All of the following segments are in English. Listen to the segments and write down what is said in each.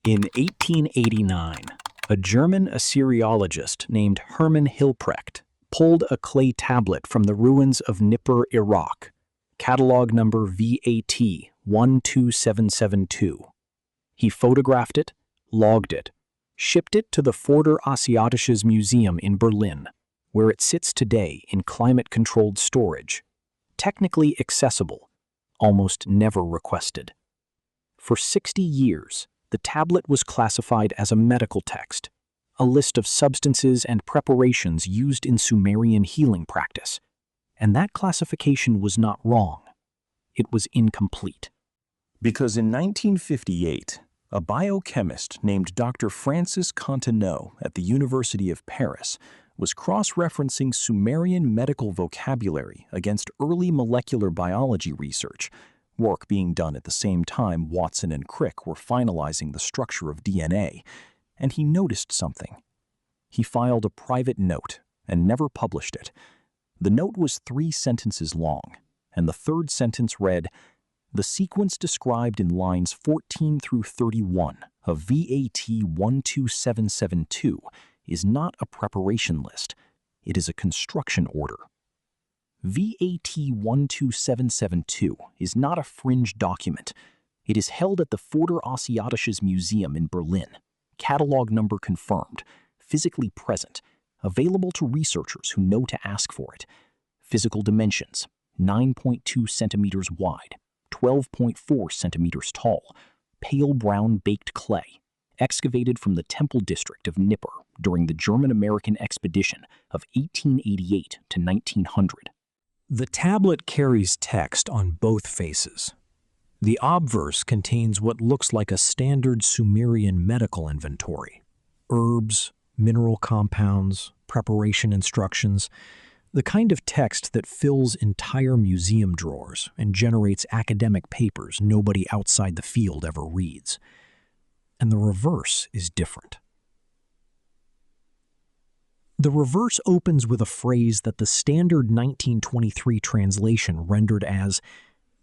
In 1889, a German Assyriologist named Hermann Hilprecht pulled a clay tablet from the ruins of Nippur, Iraq, catalog number VAT 12772. He photographed it, logged it, shipped it to the Vorderasiatisches Museum in Berlin, where it sits today in climate-controlled storage, technically accessible, almost never requested. For 60 years, the tablet was classified as a medical text, a list of substances and preparations used in Sumerian healing practice, and that classification was not wrong. It was incomplete. Because in 1958, a biochemist named Dr. Francis Contenau at the University of Paris was cross-referencing Sumerian medical vocabulary against early molecular biology research, work being done at the same time Watson and Crick were finalizing the structure of DNA, and he noticed something. He filed a private note and never published it. The note was 3 sentences long, and the third sentence read, "The sequence described in lines 14 through 31 of VAT 12772 is not a preparation list. It is a construction order." VAT 12772 is not a fringe document. It is held at the Vorderasiatisches Museum in Berlin, catalog number confirmed, physically present, available to researchers who know to ask for it. Physical dimensions: 9.2 centimeters wide, 12.4 centimeters tall, pale brown baked clay, excavated from the temple district of Nippur during the German-American expedition of 1888 to 1900. The tablet carries text on both faces. The obverse contains what looks like a standard Sumerian medical inventory: herbs, mineral compounds, preparation instructions, the kind of text that fills entire museum drawers and generates academic papers nobody outside the field ever reads. And the reverse is different. The reverse opens with a phrase that the standard 1923 translation rendered as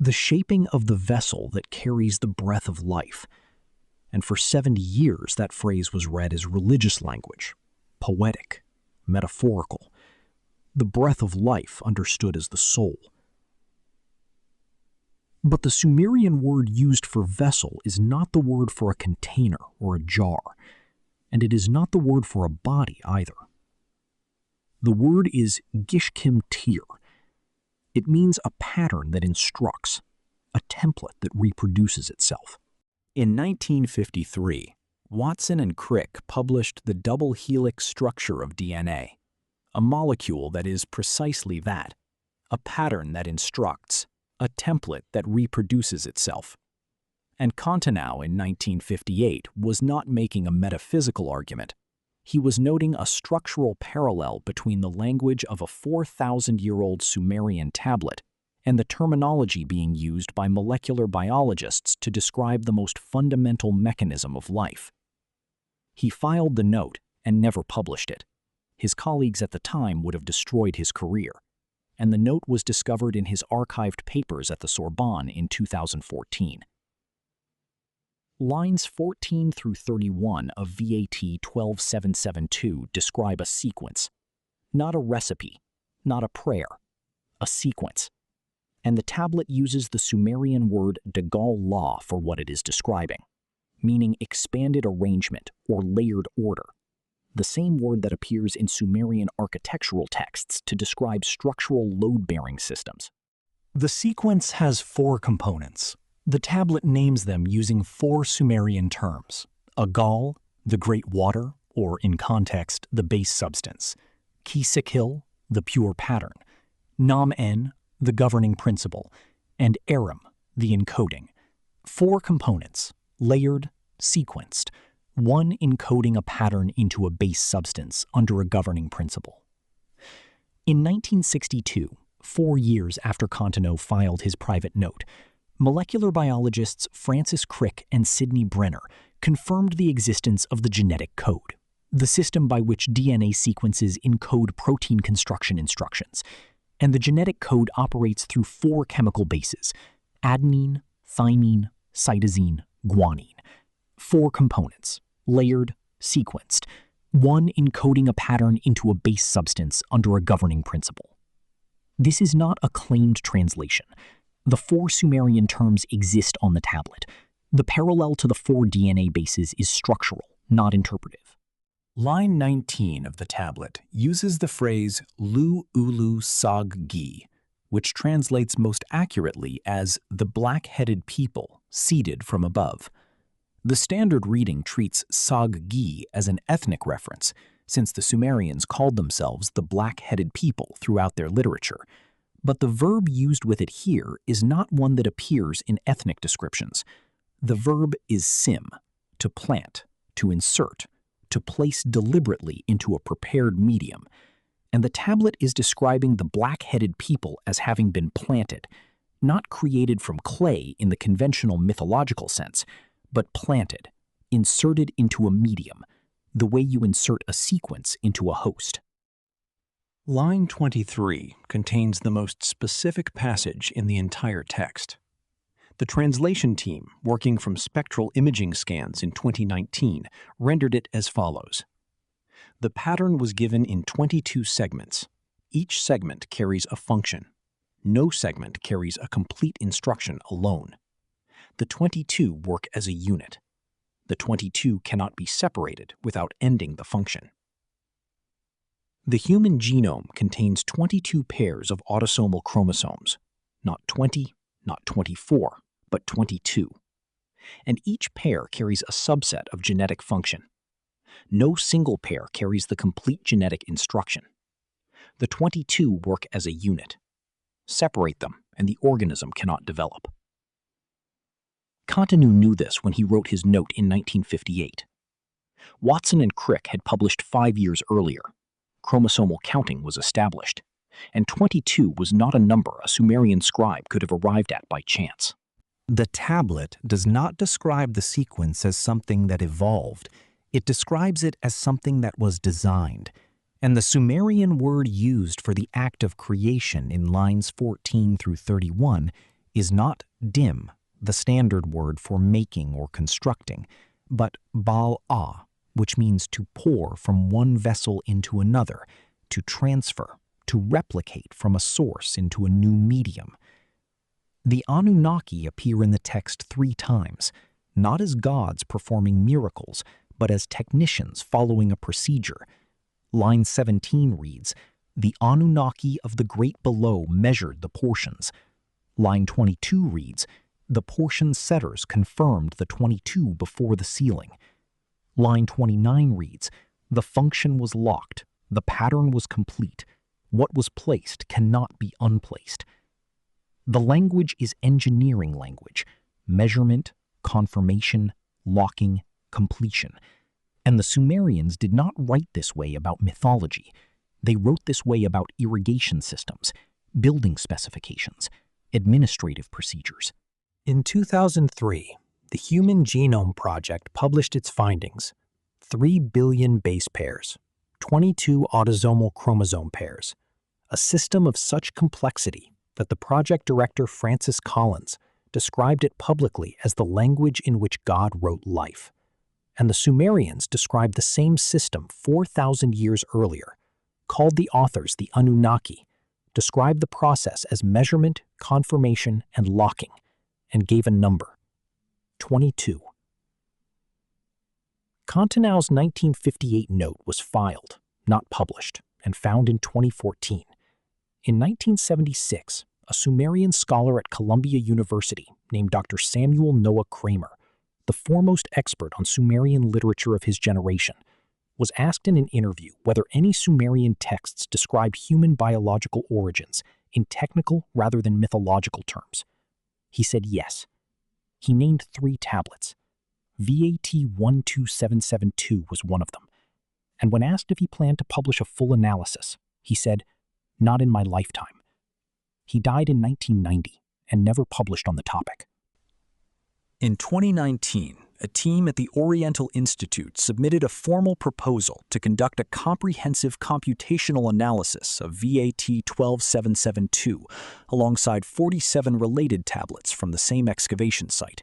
"the shaping of the vessel that carries the breath of life." And for 70 years, that phrase was read as religious language, poetic, metaphorical, the breath of life understood as the soul. But the Sumerian word used for vessel is not the word for a container or a jar, and it is not the word for a body either. The word is gishkim tir. It means a pattern that instructs, a template that reproduces itself. In 1953, Watson and Crick published the double helix structure of DNA, a molecule that is precisely that, a pattern that instructs, a template that reproduces itself. And Contenau in 1958 was not making a metaphysical argument. He was noting a structural parallel between the language of a 4,000-year-old Sumerian tablet and the terminology being used by molecular biologists to describe the most fundamental mechanism of life. He filed the note and never published it. His colleagues at the time would have destroyed his career, and the note was discovered in his archived papers at the Sorbonne in 2014. Lines 14 through 31 of VAT 12772 describe a sequence, not a recipe, not a prayer, a sequence. And the tablet uses the Sumerian word dagal law for what it is describing, meaning expanded arrangement or layered order, the same word that appears in Sumerian architectural texts to describe structural load-bearing systems. The sequence has 4 components. The tablet names them using 4 Sumerian terms: agal, the great water, or in context, the base substance; kisikil, the pure pattern; nam-en, the governing principle; and aram, the encoding. 4 components, layered, sequenced, one encoding a pattern into a base substance under a governing principle. In 1962, 4 years after Contenau filed his private note, molecular biologists Francis Crick and Sidney Brenner confirmed the existence of the genetic code, the system by which DNA sequences encode protein construction instructions. And the genetic code operates through 4 chemical bases: adenine, thymine, cytosine, guanine. 4 components, layered, sequenced, one encoding a pattern into a base substance under a governing principle. This is not a claimed translation. The 4 Sumerian terms exist on the tablet. The parallel to the 4 DNA bases is structural, not interpretive. Line 19 of the tablet uses the phrase Lu Ulu Sag Gi, which translates most accurately as the black-headed people seated from above. The standard reading treats Sag Gi as an ethnic reference, since the Sumerians called themselves the black-headed people throughout their literature. But the verb used with it here is not one that appears in ethnic descriptions. The verb is sim, to plant, to insert, to place deliberately into a prepared medium, and the tablet is describing the black-headed people as having been planted, not created from clay in the conventional mythological sense, but planted, inserted into a medium, the way you insert a sequence into a host. Line 23 contains the most specific passage in the entire text. The translation team, working from spectral imaging scans in 2019, rendered it as follows. The pattern was given in 22 segments. Each segment carries a function. No segment carries a complete instruction alone. The 22 work as a unit. The 22 cannot be separated without ending the function. The human genome contains 22 pairs of autosomal chromosomes, not 20, not 24, but 22. And each pair carries a subset of genetic function. No single pair carries the complete genetic instruction. The 22 work as a unit. Separate them, and the organism cannot develop. Contenau knew this when he wrote his note in 1958. Watson and Crick had published 5 years earlier. Chromosomal counting was established, and 22 was not a number a Sumerian scribe could have arrived at by chance. The tablet does not describe the sequence as something that evolved. It describes it as something that was designed, and the Sumerian word used for the act of creation in lines 14 through 31 is not dim, the standard word for making or constructing, but bal-ah, which means to pour from one vessel into another, to transfer, to replicate from a source into a new medium. The Anunnaki appear in the text 3 times, not as gods performing miracles, but as technicians following a procedure. Line 17 reads, "The Anunnaki of the great below measured the portions." Line 22 reads, "The portion setters confirmed the 22 before the ceiling." Line 29 reads, "The function was locked, the pattern was complete. What was placed cannot be unplaced." The language is engineering language, measurement, confirmation, locking, completion. And the Sumerians did not write this way about mythology. They wrote this way about irrigation systems, building specifications, administrative procedures. In 2003, the Human Genome Project published its findings: 3 billion base pairs, 22 autosomal chromosome pairs, a system of such complexity that the project director Francis Collins described it publicly as the language in which God wrote life. And the Sumerians described the same system 4,000 years earlier, called the authors the Anunnaki, described the process as measurement, confirmation, and locking, and gave a number: 22. Contenau's 1958 note was filed, not published, and found in 2014. In 1976, a Sumerian scholar at Columbia University named Dr. Samuel Noah Kramer, the foremost expert on Sumerian literature of his generation, was asked in an interview whether any Sumerian texts described human biological origins in technical rather than mythological terms. He said yes. He named 3 tablets. VAT 12772 was one of them. And when asked if he planned to publish a full analysis, he said, "Not in my lifetime." He died in 1990 and never published on the topic. In 2019, a team at the Oriental Institute submitted a formal proposal to conduct a comprehensive computational analysis of VAT 12772 alongside 47 related tablets from the same excavation site.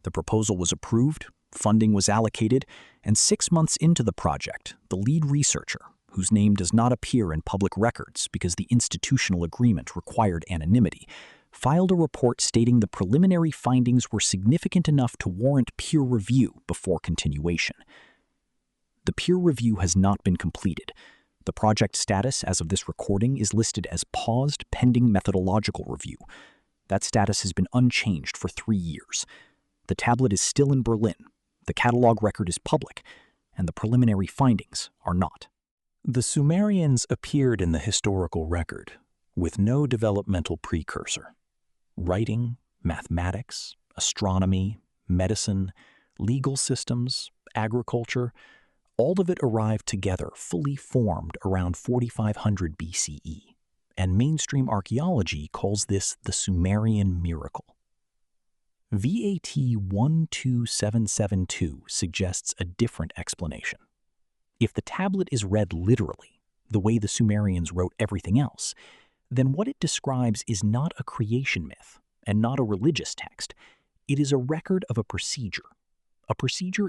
The proposal was approved, Funding was allocated, and 6 months into the project, the lead researcher, whose name does not appear in public records because the institutional agreement required anonymity, filed a report stating the preliminary findings were significant enough to warrant peer review before continuation. The peer review has not been completed. The project status as of this recording is listed as paused pending methodological review. That status has been unchanged for 3 years. The tablet is still in Berlin, the catalog record is public, and the preliminary findings are not. The Sumerians appeared in the historical record with no developmental precursor. Writing, mathematics, astronomy, medicine, legal systems, agriculture, all of it arrived together fully formed around 4500 BCE, and mainstream archaeology calls this the Sumerian miracle. VAT 12772 suggests a different explanation. If the tablet is read literally, the way the Sumerians wrote everything else, then what it describes is not a creation myth and not a religious text. It is a record of a procedure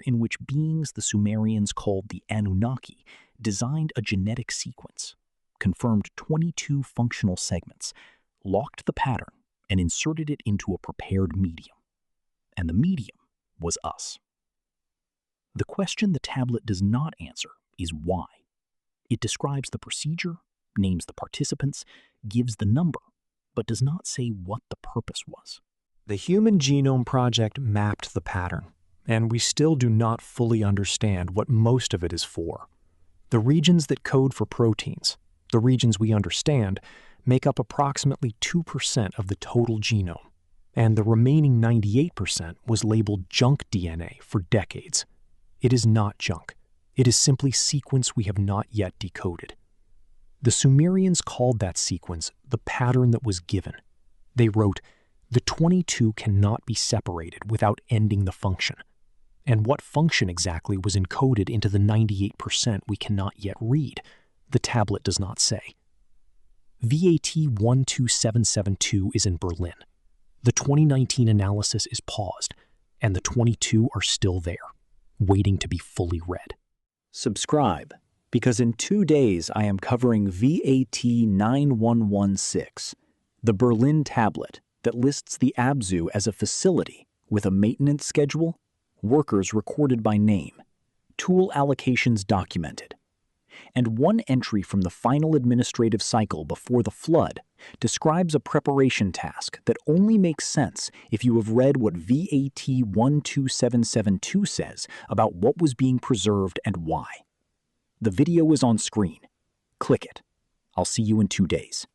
in which beings the Sumerians called the Anunnaki designed a genetic sequence, confirmed 22 functional segments, locked the pattern, and inserted it into a prepared medium. And the medium was us. The question the tablet does not answer is why. It describes the procedure, names the participants, gives the number, but does not say what the purpose was. The Human Genome Project mapped the pattern, and we still do not fully understand what most of it is for. The regions that code for proteins, the regions we understand, make up approximately 2% of the total genome, and the remaining 98% was labeled junk DNA for decades. It is not junk. It is simply sequence we have not yet decoded. The Sumerians called that sequence the pattern that was given. They wrote, "The 22 cannot be separated without ending the function." And what function exactly was encoded into the 98% we cannot yet read, the tablet does not say. VAT 12772 is in Berlin. The 2019 analysis is paused, and the 22 are still there, waiting to be fully read. Subscribe, because in 2 days I am covering VAT 9116, the Berlin tablet that lists the Abzu as a facility with a maintenance schedule, workers recorded by name, tool allocations documented, and one entry from the final administrative cycle before the flood describes a preparation task that only makes sense if you have read what VAT 12772 says about what was being preserved and why. The video is on screen. Click it. I'll see you in 2 days.